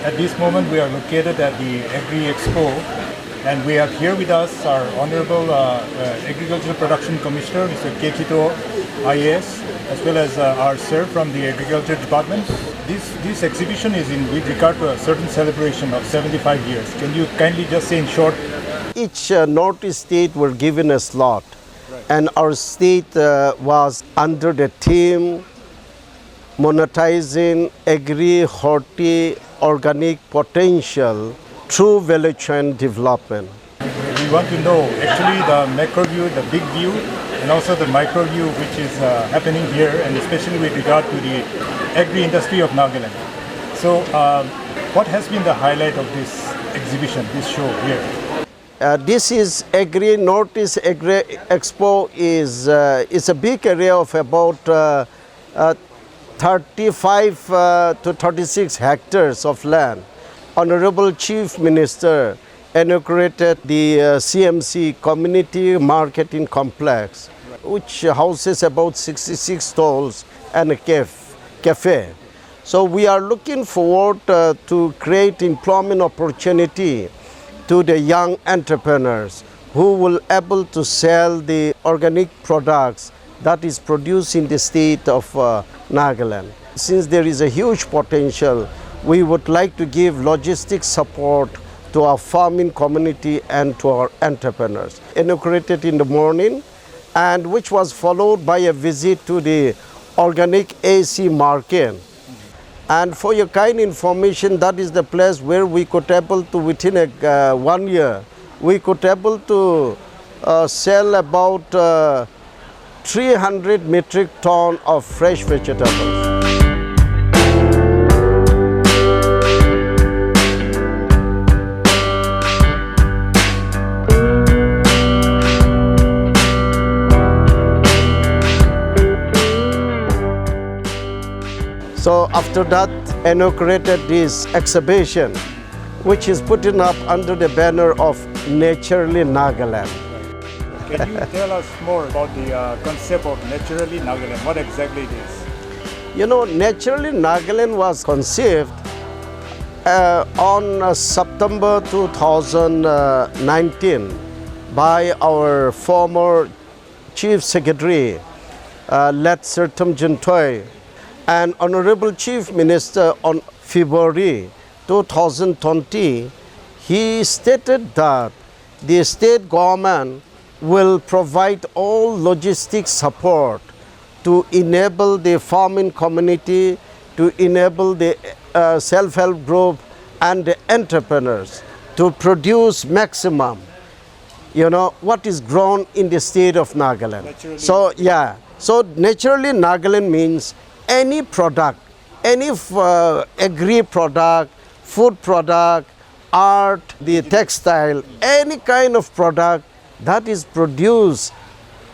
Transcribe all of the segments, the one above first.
At this moment, we are located at the Agri Expo, and we have here with us our Honorable Agricultural Production Commissioner, Mr. Y.Kikheto IAS, as well as our sir from the Agriculture Department. This exhibition is in with regard to a certain celebration of 75 years. Can you kindly just say in short? Each Northeast state were given a slot, and our state was under the theme monetizing agri-horti organic potential through value chain development. We want to know actually the macro view, the big view, and also the micro view which is happening here, and especially with regard to the agri-industry of Nagaland. So what has been the highlight of this exhibition, this show here? This is Northeast Agri Expo is a big area of about 35 to 36 hectares of land. Honorable Chief Minister inaugurated the CMC Community Marketing Complex, which houses about 66 stalls and a cafe. So we are looking forward to create employment opportunity to the young entrepreneurs who will able to sell the organic products that is produced in the state of Nagaland. Since there is a huge potential, we would like to give logistics support to our farming community and to our entrepreneurs. Inaugurated in the morning, and which was followed by a visit to the Organic AC market. And for your kind information, that is the place where we could able to, within 1 year, we could able to sell about 300 metric ton of fresh vegetables. So after that, inaugurated this exhibition, which is putting up under the banner of Naturally Nagaland. Can you tell us more about the concept of Naturally Nagaland? What exactly it is? You know, Naturally Nagaland was conceived on September 2019 by our former Chief Secretary, Let Sertum Jintoy, and Honorable Chief Minister on February 2020. He stated that the state government will provide all logistics support to enable the farming community, to enable the self-help group and the entrepreneurs to produce maximum, you know, what is grown in the state of Nagaland. Naturally. So Naturally Nagaland means any product, any agri product, food product, art, the textile, any kind of product that is produced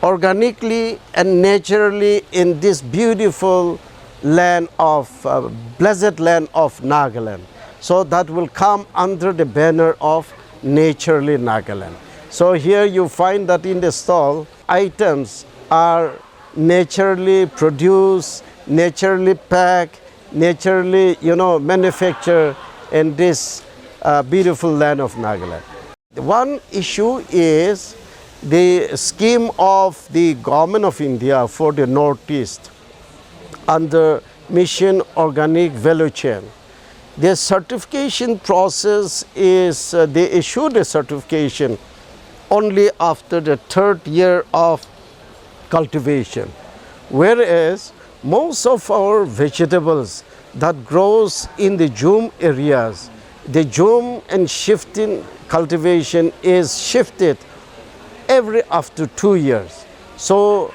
organically and naturally in this beautiful land of, blessed land of Nagaland. So that will come under the banner of Naturally Nagaland. So here you find that in the stall, items are naturally produced, naturally packed, naturally, manufactured in this beautiful land of Nagaland. One issue is the scheme of the Government of India for the Northeast under Mission Organic Value Chain. The certification process is, they issue the certification only after the 3rd year of cultivation, whereas most of our vegetables that grows in the Jum areas, the Jum and shifting cultivation is shifted every after 2 years. So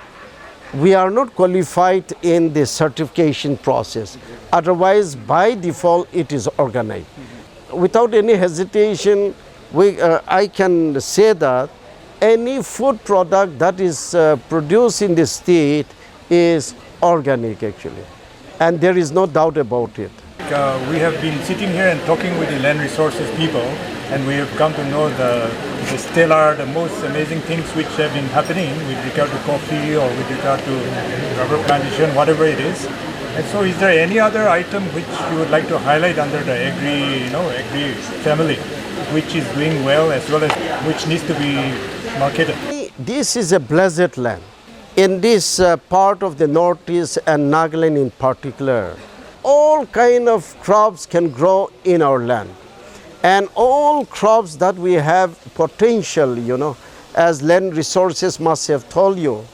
we are not qualified in the certification process. Otherwise, by default, it is organic. Without any hesitation, I can say that any food product that is produced in the state is organic actually, and there is no doubt about it. We have been sitting here and talking with the land resources people, and we have come to know the stellar, the most amazing things which have been happening with regard to coffee or with regard to rubber plantation, whatever it is. And so is there any other item which you would like to highlight under the agri family, which is doing well as well as which needs to be marketed? This is a blessed land. In this part of the Northeast and Nagaland in particular, all kind of crops can grow in our land. And all crops that we have potential, as land resources must have told you.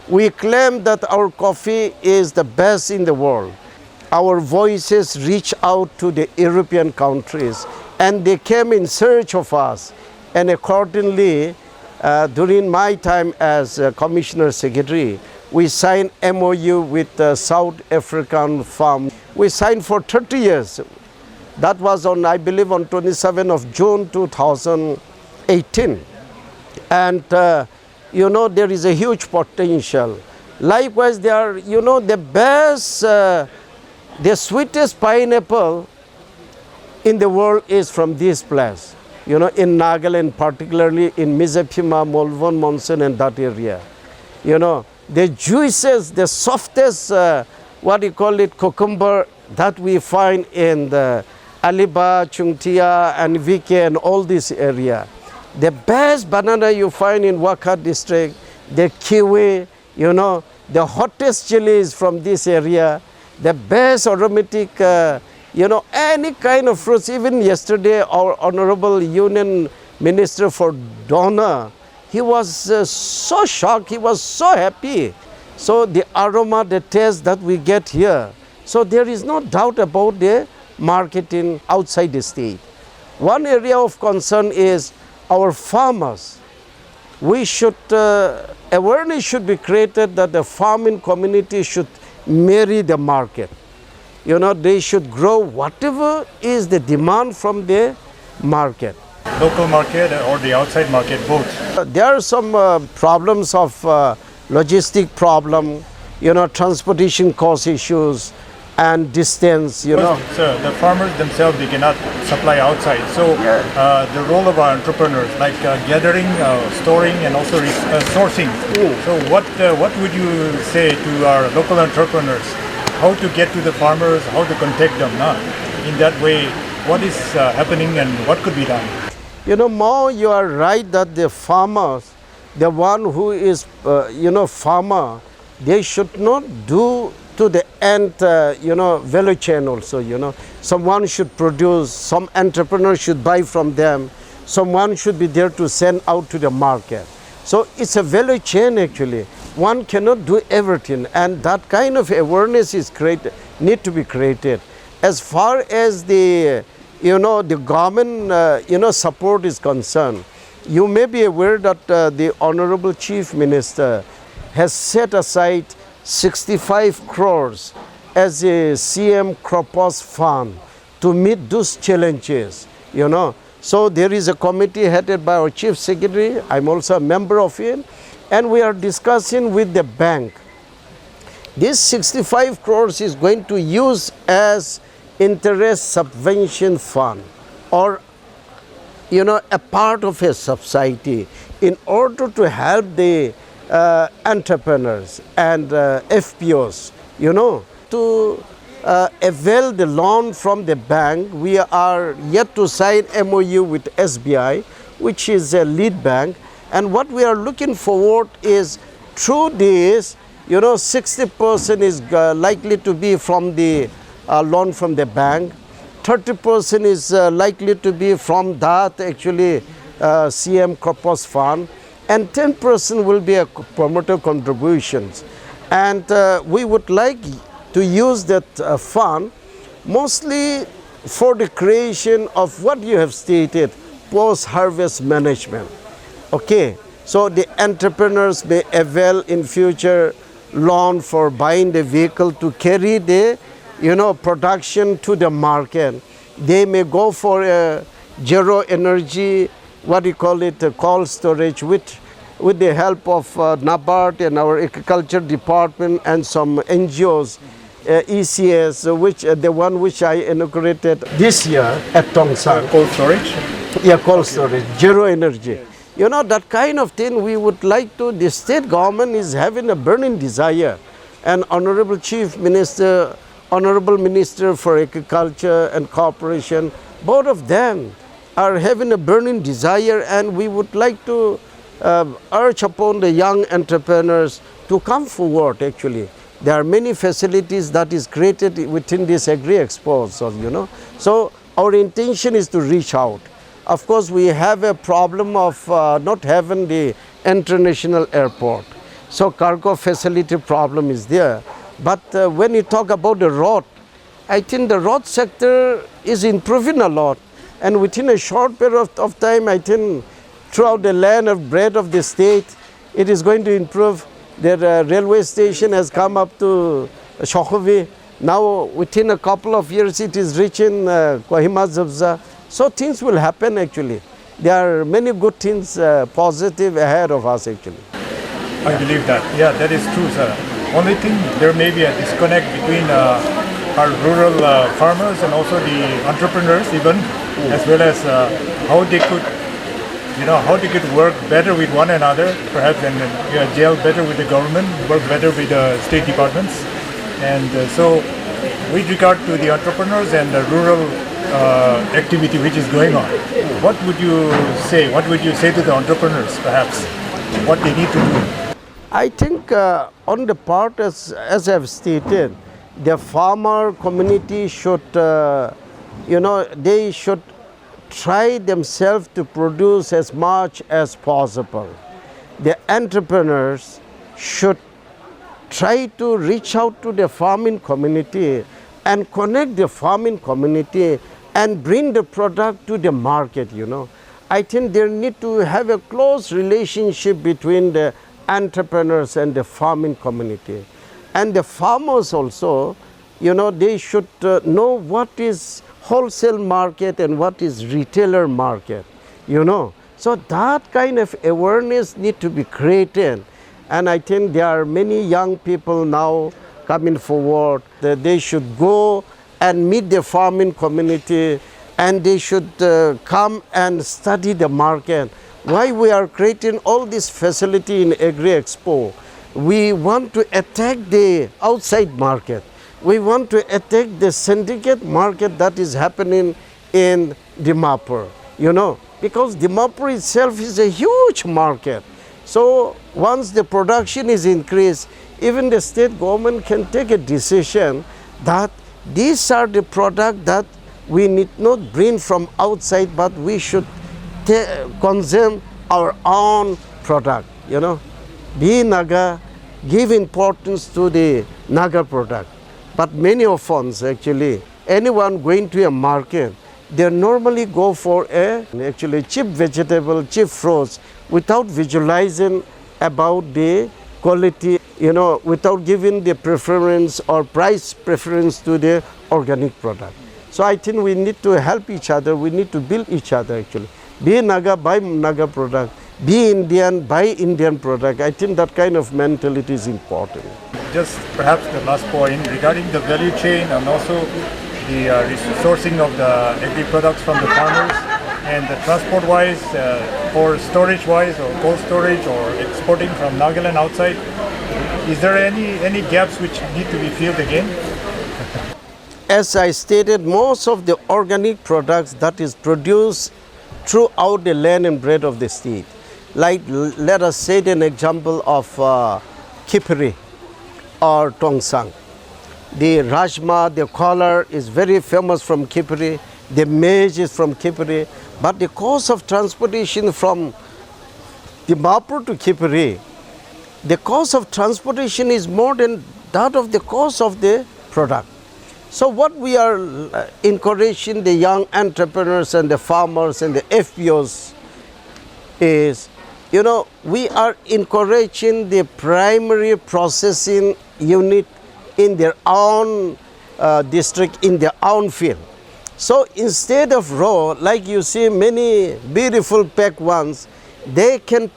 We claim that our coffee is the best in the world. Our voices reach out to the European countries and they came in search of us. And accordingly, during my time as Commissioner Secretary, we signed MOU with the South African farm. We signed for 30 years. That was on, I believe, on 27th of June 2018. And there is a huge potential. Likewise, they are, the best, the sweetest pineapple in the world is from this place. In Nagaland, particularly in Mizapima, Molvon, Monsoon and that area. The juices, the softest, cucumber that we find in the Aliba, Chungtia and Vike and all this area. The best banana you find in Waka district, the kiwi, the hottest chilies from this area, the best aromatic, any kind of fruits. Even yesterday, our Honorable Union Minister for Donor, he was so shocked, he was so happy. So the aroma, the taste that we get here. So there is no doubt about the marketing outside the state. One area of concern is our farmers. We should, awareness should be created that the farming community should marry the market. They should grow whatever is the demand from the market. Local market or the outside market, both? There are some problems of logistic problem, transportation cost issues and distance, So the farmers themselves, they cannot supply outside. So the role of our entrepreneurs, like gathering, storing, and also sourcing. So what would you say to our local entrepreneurs? How to get to the farmers, how to contact them? In that way, what is happening and what could be done? Mo, you are right that the farmers, the one who is, farmer, they should not do to the end, value chain also, Someone should produce, some entrepreneur should buy from them, someone should be there to send out to the market. So it's a value chain actually. One cannot do everything and that kind of awareness is need to be created. As far as the, the government, support is concerned, you may be aware that the Honorable Chief Minister has set aside 65 crores as a CM Cropos Fund to meet those challenges, So there is a committee headed by our Chief Secretary, I'm also a member of it, and we are discussing with the bank. This 65 crores is going to use as interest subvention fund or, a part of a subsidy in order to help the entrepreneurs and FPOs, to avail the loan from the bank. We are yet to sign MOU with SBI, which is a lead bank. And what we are looking forward is through this, 60% is likely to be from the loan from the bank. 30% is likely to be from that actually CM Corpus Fund. And 10% will be a promoter contributions. And we would like to use that fund mostly for the creation of what you have stated, post-harvest management. Okay, so the entrepreneurs may avail in future loan for buying the vehicle to carry the, production to the market. They may go for a zero energy, cold storage, with the help of NABARD and our agriculture department and some NGOs, ECS, which the one which I inaugurated this year at Tongsang. Cold storage? Yeah, cold storage, zero energy. That kind of thing we would like to, the state government is having a burning desire and Honorable Chief Minister, Honorable Minister for Agriculture and Cooperation, both of them are having a burning desire, and we would like to urge upon the young entrepreneurs to come forward actually. There are many facilities that is created within this Agri Expo, So our intention is to reach out. Of course, we have a problem of not having the international airport. So cargo facility problem is there. But when you talk about the road, I think the road sector is improving a lot. And within a short period of time, I think throughout the land of bread of the state, it is going to improve. The railway station has come up to Shokhovi. Now, within a couple of years, it is reaching Kohima Zabza. So things will happen actually. There are many good things positive ahead of us actually. I believe that. Yeah, that is true, sir. Only thing, there may be a disconnect between our rural farmers and also the entrepreneurs even, as well as how they could, how they could work better with one another, perhaps, and gel better with the government, work better with the state departments. And so, with regard to the entrepreneurs and the rural activity which is going on, what would you say? What would you say to the entrepreneurs, perhaps, what they need to do? I think on the part, as I've stated, the farmer community should, they should try themselves to produce as much as possible. The entrepreneurs should try to reach out to the farming community and connect the farming community and bring the product to the market, I think they need to have a close relationship between the entrepreneurs and the farming community. And the farmers also, they should know what is wholesale market and what is retailer market, So that kind of awareness need to be created. And I think there are many young people now coming forward that they should go and meet the farming community, and they should come and study the market. Why we are creating all this facility in Agri Expo? We want to attack the outside market. We want to attack the syndicate market that is happening in Dimapur, because Dimapur itself is a huge market. So once the production is increased, even the state government can take a decision that these are the products that we need not bring from outside, but we should consume our own product, Be Naga, give importance to the Naga product. But many of us actually, anyone going to a market, they normally go for actually cheap vegetable, cheap fruits, without visualizing about the quality, without giving the preference or price preference to the organic product. So I think we need to help each other, we need to build each other actually. Be Naga, buy Naga product. Be Indian, buy Indian product. I think that kind of mentality is important. Just perhaps the last point regarding the value chain and also the sourcing of the agri products from the farmers and the transport-wise, or storage-wise, or cold storage, or exporting from Nagaland outside. Is there any gaps which need to be filled again? As I stated, most of the organic products that is produced throughout the land and bread of the state, like let us say an example of Kipri or Tongsang. The Rajma, the color is very famous from Kipri, the maize is from Kipri, but the cost of transportation from Dimapur to Kipri, the cost of transportation is more than that of the cost of the product. So what we are encouraging the young entrepreneurs and the farmers and the FPOs is, we are encouraging the primary processing unit in their own district, in their own field. So instead of raw, like you see many beautiful packed ones, they can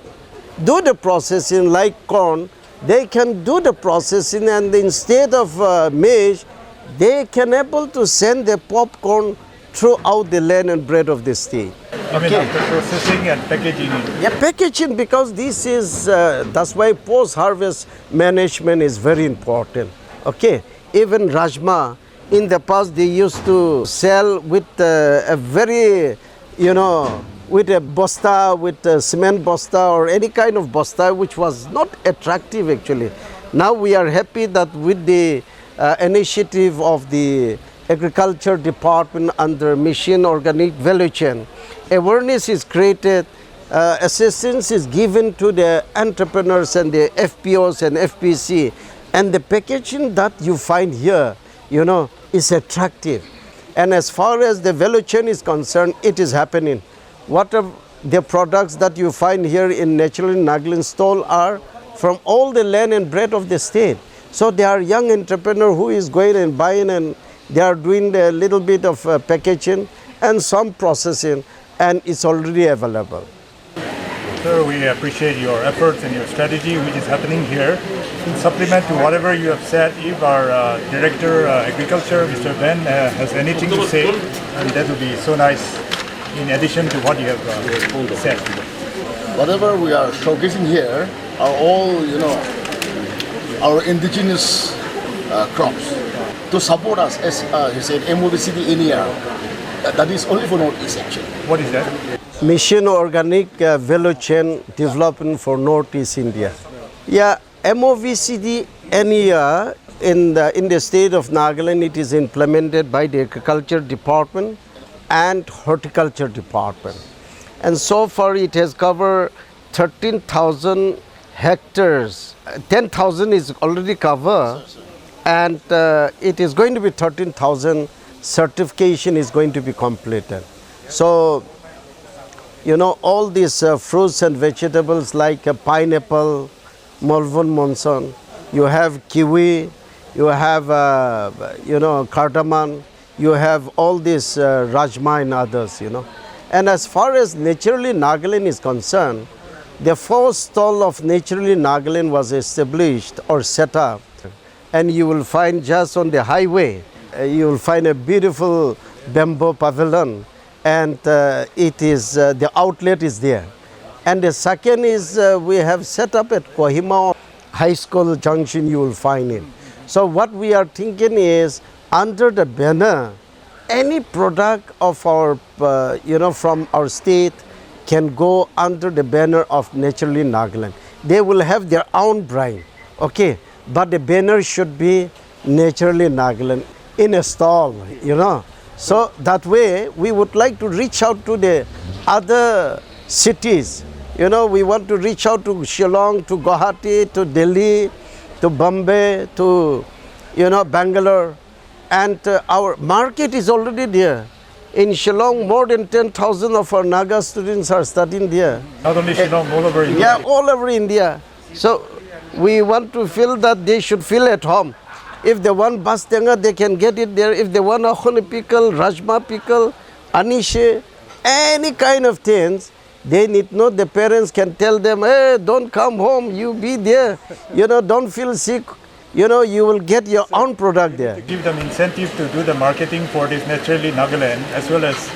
do the processing like corn, they can do the processing, and instead of maize, they can able to send the popcorn throughout the land and bread of the state. Even after processing and packaging it. Yeah, packaging, because this is, that's why post-harvest management is very important. Okay, even Rajma, in the past they used to sell with a very, with a bosta, with a cement bosta or any kind of bosta which was not attractive actually. Now we are happy that with the initiative of the Agriculture Department under Mission Organic Value Chain, awareness is created, assistance is given to the entrepreneurs and the FPOs and FPC, and the packaging that you find here, is attractive. And as far as the value chain is concerned, it is happening. What are the products that you find here in Naturally Nagaland stall are from all the land and bread of the state. So there are young entrepreneur who is going and buying, and they are doing a little bit of packaging and some processing, and it's already available. Sir, we appreciate your efforts and your strategy which is happening here. In supplement to whatever you have said, if our Director Agriculture, Mr. Ben, has anything to say, and that would be so nice in addition to what you have said. Whatever we are showcasing here are all, our indigenous crops. To support us, as he said, MOVCD India, that is only for Northeast actually. What is that? Mission Organic Value Chain Development for Northeast India. Yeah, MOVCD India in the state of Nagaland, it is implemented by the Agriculture Department and Horticulture Department. And so far it has covered 13,000 hectares. 10,000 is already covered, and it is going to be 13,000 certification is going to be completed. So, all these fruits and vegetables like pineapple, Malvan monsoon, you have kiwi, you have, cardamom, you have all this rajma and others, And as far as Naturally Nagaland is concerned, the first stall of Naturally Nagaland was established or set up. And you will find just on the highway, you will find a beautiful bamboo pavilion, and it is the outlet is there. And the second is we have set up at Kohima High School Junction, you will find it. So what we are thinking is, under the banner, any product of our, from our state can go under the banner of Naturally Nagaland. They will have their own brand, okay? But the banner should be Naturally Nagaland in a stall, So that way, we would like to reach out to the other cities. We want to reach out to Shillong, to Guwahati, to Delhi, to Bombay, to, Bangalore. And our market is already there. In Shillong, more than 10,000 of our Naga students are studying there. Not only Shillong, all over India. Yeah, all over India. So we want to feel that they should feel at home. If they want bastanga, they can get it there. If they want akhoni pickle, rajma pickle, anish, any kind of things, they need to know. The parents can tell them, hey, don't come home, you be there. Don't feel sick. You will get your own product there. Give them incentive to do the marketing for this Naturally Nagaland, as well as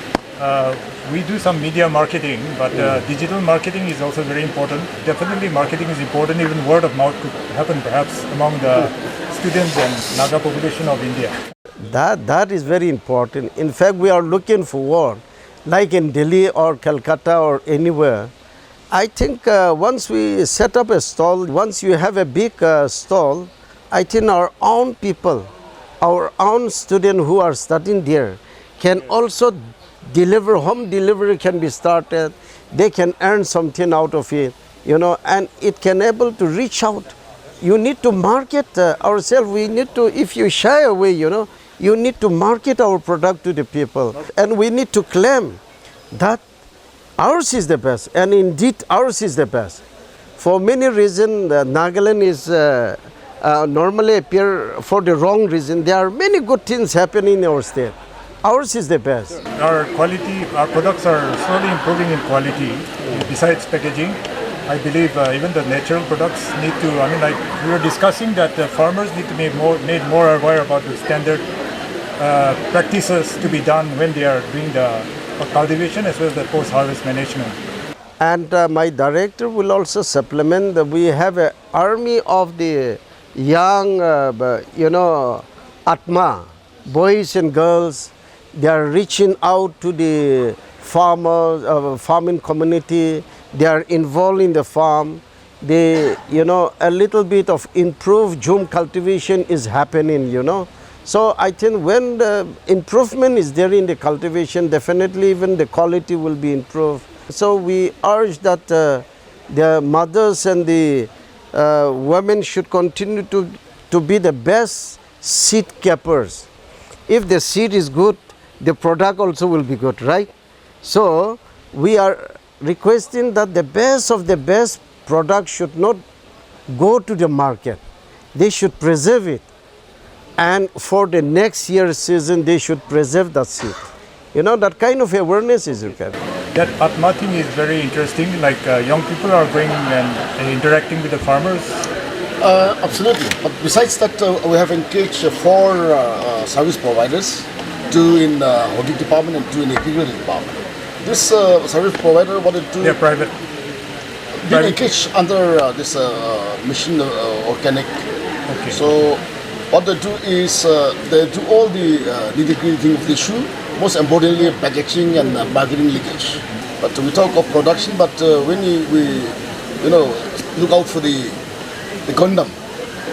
we do some media marketing, but digital marketing is also very important. Definitely marketing is important. Even word of mouth could happen perhaps among the students and Naga population of India. That is very important. In fact, we are looking forward, like in Delhi or Calcutta or anywhere. I think once we set up a stall, once you have a big stall, I think our own people, our own students who are studying there can also deliver, home delivery can be started. They can earn something out of it, and it can able to reach out. You need to market ourselves. We need to, if you shy away, you need to market our product to the people. And we need to claim that ours is the best, and indeed ours is the best. For many reasons, Nagaland is normally appear for the wrong reason. There are many good things happening in our state. Ours is the best. Our quality, our products are slowly improving in quality. Besides packaging, I believe even the natural products need to, like we were discussing that farmers need to be made more aware about the standard practices to be done when they are doing the cultivation as well as the post-harvest management. And my director will also supplement that we have an army of the young, Atma, boys and girls. They are reaching out to the farmers, farming community. They are involved in the farm. They, a little bit of improved Zoom cultivation is happening. So I think when the improvement is there in the cultivation, definitely even the quality will be improved. So we urge that the mothers and the women should continue to be the best seed keepers. If the seed is good, the product also will be good, right? So we are requesting that the best of the best product should not go to the market. They should preserve it. And for the next year's season, they should preserve that seed. That kind of awareness is required. That Atma thing is very interesting. Like young people are going and interacting with the farmers. Absolutely. But besides that, we have engaged 4 service providers, 2 in holding department and 2 in agriculture department. This service provider, what they do? They're private. They engage under this mission organic. Okay. So what they do is they do all the nitty-gritty thing of the issue. Most importantly, packaging and marketing linkage. But we talk of production, but when we look out for the condom,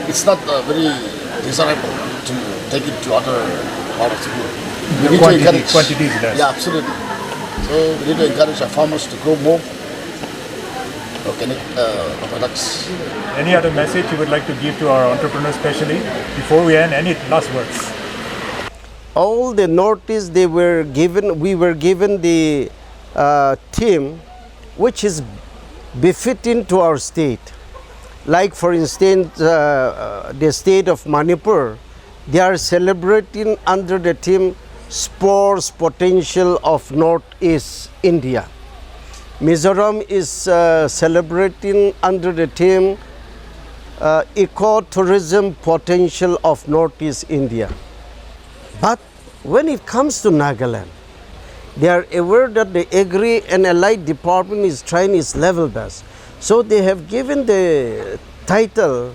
it's not very desirable to take it to other parts of the world. We need to encourage. Quantities less. Yeah, absolutely. So we need to encourage our farmers to grow more organic products. Any other message you would like to give to our entrepreneurs, especially before we end? Any last words? All the notice we were given the theme which is befitting to our state. Like for instance, the state of Manipur, they are celebrating under the theme Sports Potential of Northeast India. Mizoram is celebrating under the theme Ecotourism Potential of Northeast India. But when it comes to Nagaland, they are aware that the Agri and Allied Department is trying its level best. So they have given the title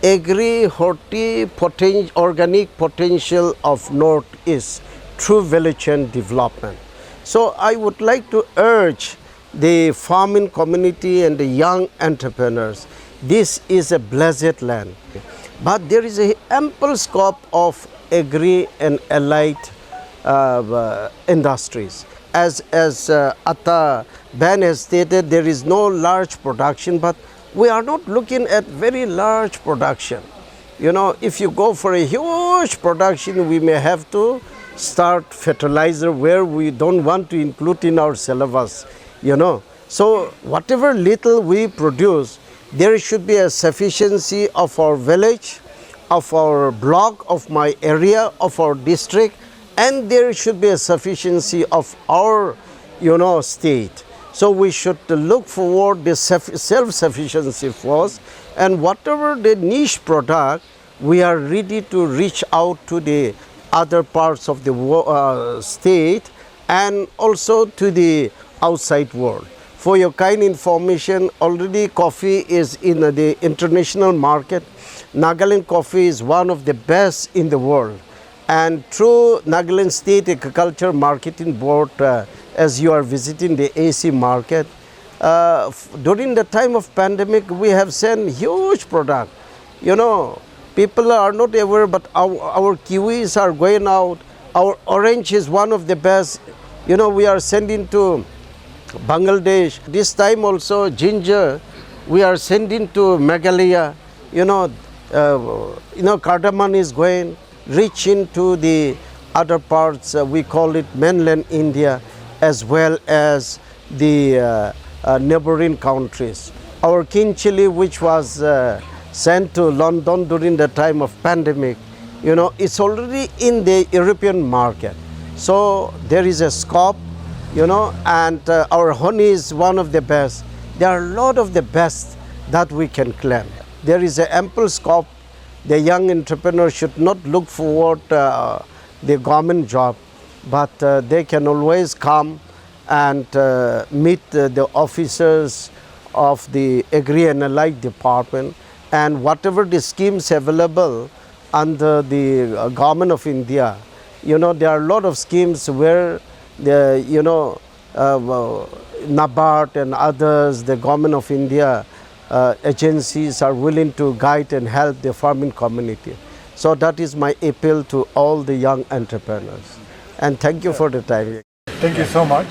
Agri Horti Organic Potential of Northeast through value chain development. So I would like to urge the farming community and the young entrepreneurs. This is a blessed land, but there is an ample scope of agri and allied industries. As Atta Ben has stated, there is no large production, but we are not looking at very large production. If you go for a huge production, we may have to start fertilizer where we don't want to include in our syllabus. So whatever little we produce, there should be a sufficiency of our village, of our block, of my area, of our district, and there should be a sufficiency of our, state. So we should look forward the self-sufficiency first, and whatever the niche product, we are ready to reach out to the other parts of the state and also to the outside world. For your kind information, already coffee is in the international market. Nagaland coffee is one of the best in the world. And through Nagaland State Agriculture Marketing Board, as you are visiting the AC market, during the time of pandemic, we have sent huge product. People are not aware, but our kiwis are going out. Our orange is one of the best. We are sending to Bangladesh. This time also ginger, we are sending to Meghalaya. Cardamom is going, reaching to the other parts, we call it mainland India, as well as the neighboring countries. Our king chili, which was sent to London during the time of pandemic, it's already in the European market. So there is a scope, and our honey is one of the best. There are a lot of the best that we can claim. There is an ample scope. The young entrepreneur should not look forward the government job. but they can always come and meet the officers of the Agri and Allied Department, and whatever the schemes available under the Government of India. You know, there are a lot of schemes where the, NABARD and others, the Government of India agencies are willing to guide and help the farming community. So that is my appeal to all the young entrepreneurs. And thank you for the time. Thank you so much.